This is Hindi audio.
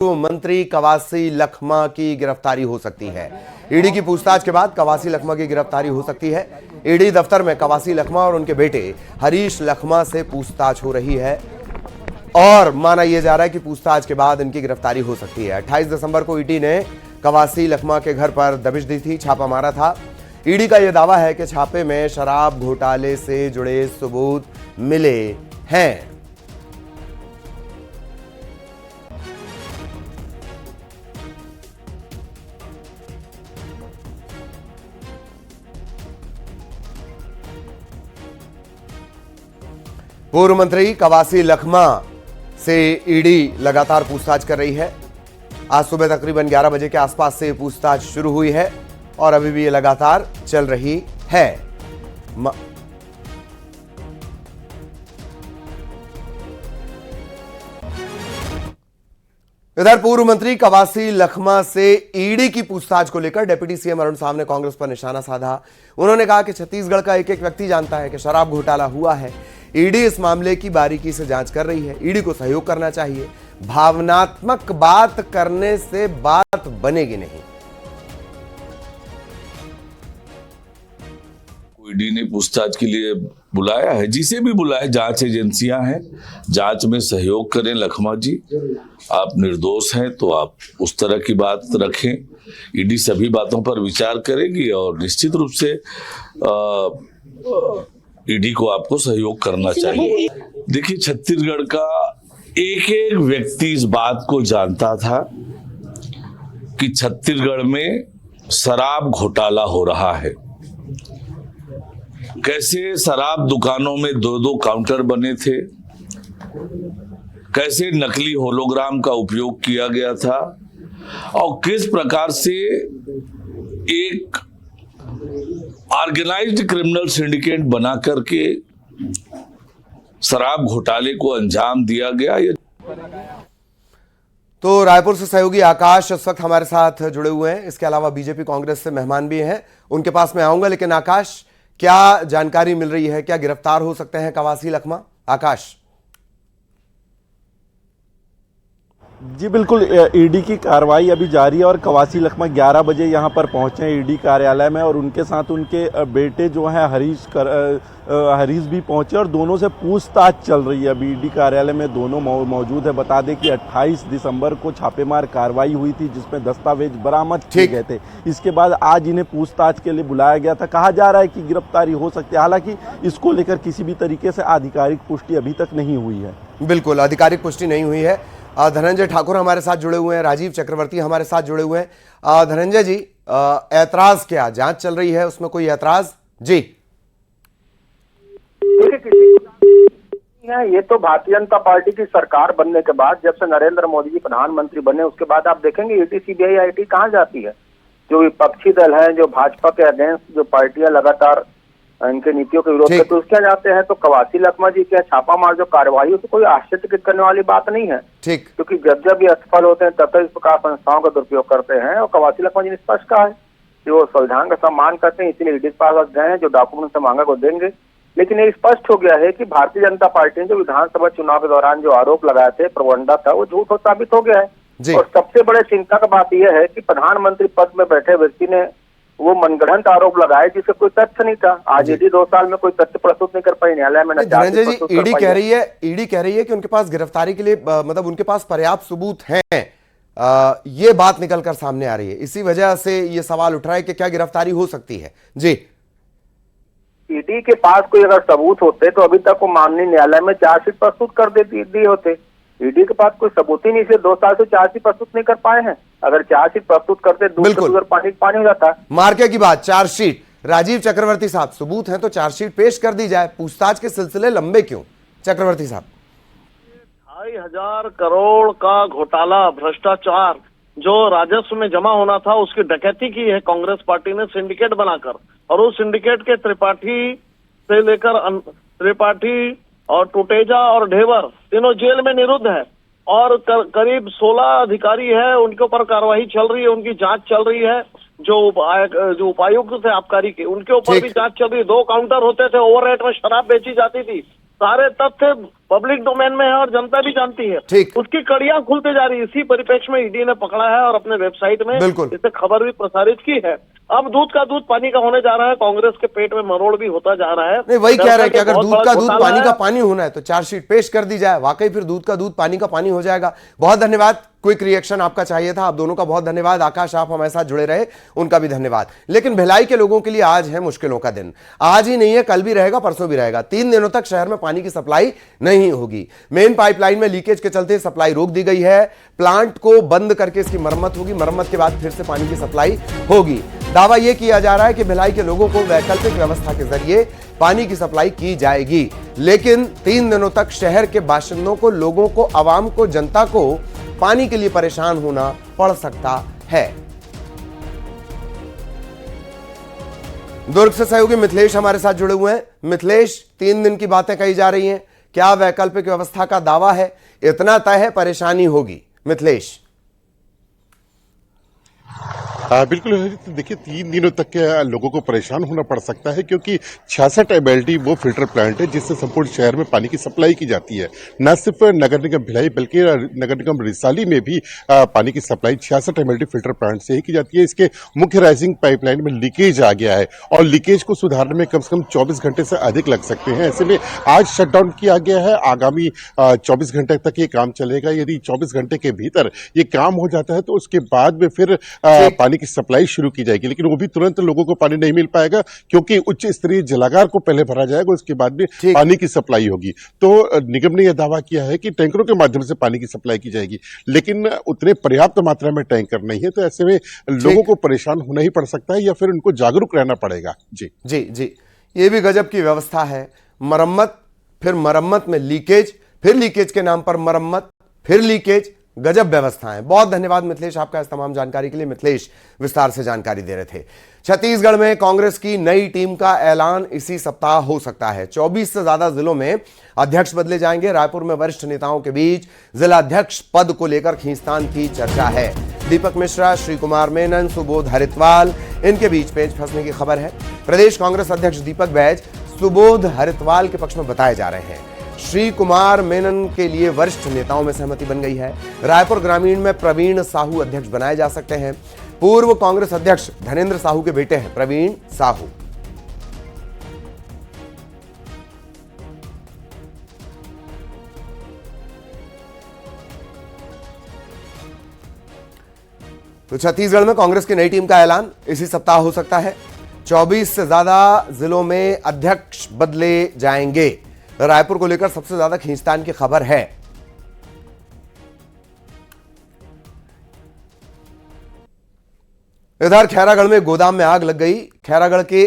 मंत्री कवासी लखमा की गिरफ्तारी हो सकती है। ईडी की पूछताछ के बाद कवासी लखमा की गिरफ्तारी हो सकती है। ईडी दफ्तर में कवासी लखमा और उनके बेटे हरीश लखमा से पूछताछ हो रही है और माना यह जा रहा है कि पूछताछ के बाद इनकी गिरफ्तारी हो सकती है। 28 दिसंबर को ईडी ने कवासी लखमा के घर पर दबिश दी थी, छापा मारा था। ईडी का यह दावा है कि छापे में शराब घोटाले से जुड़े सबूत मिले हैं। पूर्व मंत्री कवासी लखमा से ईडी लगातार पूछताछ कर रही है। आज सुबह तकरीबन 11 बजे के आसपास से पूछताछ शुरू हुई है और अभी भी ये लगातार चल रही है। इधर पूर्व मंत्री कवासी लखमा से ईडी की पूछताछ को लेकर डिप्टी सीएम अरुण साहब ने कांग्रेस पर निशाना साधा। उन्होंने कहा कि छत्तीसगढ़ का एक एक व्यक्ति जानता है कि शराब घोटाला हुआ है। ईडी इस मामले की बारीकी से जांच कर रही है। ईडी को सहयोग करना चाहिए। भावनात्मक बात करने से बात बनेगी नहीं। ईडी ने पूछताछ के लिए बुलाया है, जिसे भी बुलाए, जांच एजेंसियां हैं, जांच में सहयोग करें। लखमा जी, आप निर्दोष हैं तो आप उस तरह की बात रखें। ईडी सभी बातों पर विचार करेगी और निश्चित रूप से ईडी को आपको सहयोग करना चाहिए। देखिए, छत्तीसगढ़ का एक एक व्यक्ति इस बात को जानता था कि छत्तीसगढ़ में शराब घोटाला हो रहा है। कैसे शराब दुकानों में 2-2 काउंटर बने थे, कैसे नकली होलोग्राम का उपयोग किया गया था और किस प्रकार से एक ऑर्गेनाइज्ड क्रिमिनल सिंडिकेट बना करके शराब घोटाले को अंजाम दिया गया। तो रायपुर से सहयोगी आकाश इस वक्त हमारे साथ जुड़े हुए हैं। इसके अलावा बीजेपी कांग्रेस से मेहमान भी हैं, उनके पास मैं आऊंगा। लेकिन आकाश, क्या जानकारी मिल रही है? क्या गिरफ्तार हो सकते हैं कवासी लखमा? आकाश जी बिल्कुल, ईडी की कार्रवाई अभी जारी है और कवासी लखमा 11 बजे यहां पर पहुंचे हैं ईडी कार्यालय में और उनके साथ उनके बेटे जो हैं हरीश भी पहुंचे और दोनों से पूछताछ चल रही है। अभी ईडी कार्यालय में दोनों मौजूद है। बता दें कि 28 दिसंबर को छापेमार कार्रवाई हुई थी जिसमें दस्तावेज बरामद किए गए थे। इसके बाद आज इन्हें पूछताछ के लिए बुलाया गया था। कहा जा रहा है कि गिरफ्तारी हो सकती है, हालांकि इसको लेकर किसी भी तरीके से आधिकारिक पुष्टि अभी तक नहीं हुई है। बिल्कुल, आधिकारिक पुष्टि नहीं हुई है। धनंजय ठाकुर हमारे साथ जुड़े हुए हैं, राजीव चक्रवर्ती हमारे साथ जुड़े हुए हैं। धनंजय जी, ऐतराज क्या? जांच चल रही है, उसमें कोई ऐतराज? जी, ये तो भारतीय जनता पार्टी की सरकार बनने के बाद, जब से नरेंद्र मोदी जी प्रधानमंत्री बने, उसके बाद आप देखेंगे ईडी, सीबीआई, आईटी कहाँ जाती है। जो विपक्षी दल है, जो भाजपा के अगेंस्ट जो पार्टियां लगातार इनके नीतियों के विरोध करते, उसके जाते हैं। तो कवासी लखमा जी के छापा मार जो कार्रवाई, उसको कोई आश्चर्यचकित करने वाली बात नहीं है। ठीक, क्योंकि जब ये असफल होते हैं तब तक इस प्रकार संस्थाओं का दुरुपयोग करते हैं। और कवासी लखमा जी ने स्पष्ट कहा है कि वो संविधान का सम्मान करते हैं, इसलिए ईडी के पास गए हैं, जो डॉक्यूमेंट से मांगा वो देंगे। लेकिन ये स्पष्ट हो गया है कि भारतीय जनता पार्टी ने जो विधानसभा चुनाव के दौरान जो आरोप लगाए थे, प्रवंडा था, वो झूठ साबित हो गया है। और सबसे बड़े चिंता का बात यह है कि प्रधानमंत्री पद में बैठे व्यक्ति ने वो मनगढ़ंत आरोप लगाए जिसका कोई तथ्य नहीं था। आज ईडी 2 साल में कोई तथ्य प्रस्तुत नहीं कर पाई, न्यायालय में। धनंजय जी, ईडी कह रही है कि उनके पास गिरफ्तारी के लिए मतलब उनके पास पर्याप्त सबूत हैं। ये बात निकलकर सामने आ रही है, इसी वजह से ये सवाल उठ रहा है कि क्या गिरफ्तारी हो सकती है। जी, ईडी के पास कोई अगर सबूत होते तो अभी तक वो माननीय न्यायालय में चार्जशीट प्रस्तुत कर दिए होते। ईडी के पास कोई सबूत ही नहीं, से 2 साल से चार्जशीट प्रस्तुत नहीं कर पाए हैं। अगर चार्जशीट प्रस्तुत करते, दूर पानी हो जाता। मार्के की बात, चार्जशीट। राजीव चक्रवर्ती साहब, सबूत है तो चार्जशीट पेश कर दी जाए। पूछताछ के सिलसिले लंबे क्यों? चक्रवर्ती साहब, 2,500 करोड़ का घोटाला, भ्रष्टाचार जो राजस्व में जमा होना था, उसकी डकैती की है कांग्रेस पार्टी ने सिंडिकेट बनाकर। और उस सिंडिकेट के त्रिपाठी से लेकर त्रिपाठी और टुटेजा और ढेबर तीनों जेल में निरुद्ध है और करीब 16 अधिकारी है, उनके ऊपर कार्रवाई चल रही है, उनकी जांच चल रही है। जो उपायुक्त थे आबकारी के, उनके ऊपर भी जांच चल रही है। 2 काउंटर होते थे, ओवर रेट में शराब बेची जाती थी। सारे तथ्य पब्लिक डोमेन में है और जनता भी जानती है। ठीक। उसकी कड़ियां खुलते जा रही है। इसी परिप्रेक्ष्य में ईडी ने पकड़ा है और अपने वेबसाइट में बिल्कुल। इसे खबर भी प्रसारित की है। अब दूध का दूध पानी का होने जा रहा है। कांग्रेस के पेट में मरोड़ भी होता जा रहा है। नहीं, वही कह रहे हैं कि अगर बहुत दूध का बड़ा दूध घोटाला पानी का है। पानी होना है तो चार्जशीट पेश कर दी जाए। वाकई फिर दूध का दूध पानी का पानी हो जाएगा। बहुत धन्यवाद, क्विक रिएक्शन आपका चाहिए था। आप दोनों का बहुत धन्यवाद। आकाश, आप हमारे साथ जुड़े रहे, उनका भी धन्यवाद। लेकिन भिलाई के लोगों के लिए आज है मुश्किलों का दिन। आज ही नहीं है, कल भी रहेगा, परसों भी रहेगा। 3 दिनों तक शहर में पानी की सप्लाई नहीं होगी। मेन पाइपलाइन में लीकेज के चलते सप्लाई रोक दी गई है। प्लांट को बंद करके इसकी मरम्मत होगी। मरम्मत के बाद फिर से पानी की सप्लाई होगी। दावा यह किया जा रहा है कि भिलाई के लोगों को वैकल्पिक व्यवस्था के जरिए पानी की सप्लाई की जाएगी। लेकिन 3 दिनों तक शहर के बाशिंदों को, लोगों को, आवाम को, जनता को पानी के लिए परेशान होना पड़ सकता है। दुर्ग से सहयोगी मिथिलेश हमारे साथ जुड़े हुए हैं। मिथिलेश, 3 दिन की बातें कही जा रही हैं, क्या वैकल्पिक व्यवस्था का दावा है? इतना तय है परेशानी होगी। मिथिलेश। बिल्कुल देखिए, 3 दिनों तक के लोगों को परेशान होना पड़ सकता है क्योंकि 66 MLD वो फिल्टर प्लांट है जिससे संपूर्ण शहर में पानी की सप्लाई की जाती है। न सिर्फ नगर निगम भिलाई बल्कि नगर निगम रिसाली में भी पानी की सप्लाई 66 MLD फिल्टर प्लांट से ही की जाती है। इसके मुख्य राइजिंग पाइपलाइन में लीकेज आ गया है और लीकेज को सुधारने में कम से कम 24 घंटे से अधिक लग सकते हैं। ऐसे में आज शटडाउन किया गया है। आगामी 24 घंटे तक ये काम चलेगा। यदि 24 घंटे के भीतर ये काम हो जाता है तो उसके बाद में फिर पानी की सप्लाई शुरू की जाएगी। लेकिन वो भी तुरंत लोगों को पानी नहीं मिल पाएगा क्योंकि उच्च स्तरीय जलागार को पहले भरा जाएगा, उसके बाद में पानी की सप्लाई होगी। तो निगम ने यह दावा किया है कि टैंकरों के माध्यम से पानी की सप्लाई की जाएगी, लेकिन उतने पर्याप्त मात्रा में टैंकर नहीं है। तो ऐसे में लोगों को परेशान होना ही पड़ सकता है या फिर उनको जागरूक रहना पड़ेगा। जी जी जी, ये भी गजब की व्यवस्था है। मरम्मत, फिर मरम्मत में लीकेज, फिर लीकेज के नाम पर मरम्मत, फिर लीकेज। गजब व्यवस्था है। बहुत धन्यवाद मिथिलेश आपका इस तमाम जानकारी के लिए। मिथिलेश विस्तार से जानकारी दे रहे थे। छत्तीसगढ़ में कांग्रेस की नई टीम का ऐलान इसी सप्ताह हो सकता है। 24 से ज्यादा जिलों में अध्यक्ष बदले जाएंगे। रायपुर में वरिष्ठ नेताओं के बीच जिला अध्यक्ष पद को लेकर खींचतान की चर्चा है। दीपक मिश्रा, श्री कुमार मेनन, सुबोध हरित्वाल, इनके बीच पेंच फंसने की खबर है। प्रदेश कांग्रेस अध्यक्ष दीपक बैज सुबोध हरित्वाल के पक्ष में बताए जा रहे हैं। श्री कुमार मेनन के लिए वरिष्ठ नेताओं में सहमति बन गई है। रायपुर ग्रामीण में प्रवीण साहू अध्यक्ष बनाए जा सकते हैं। पूर्व कांग्रेस अध्यक्ष धनेंद्र साहू के बेटे हैं प्रवीण साहू। तो छत्तीसगढ़ में कांग्रेस की नई टीम का ऐलान इसी सप्ताह हो सकता है। 24 से ज्यादा जिलों में अध्यक्ष बदले जाएंगे। रायपुर को लेकर सबसे ज्यादा खींचतान की खबर है। इधर खैरागढ़ में गोदाम में आग लग गई। खैरागढ़ के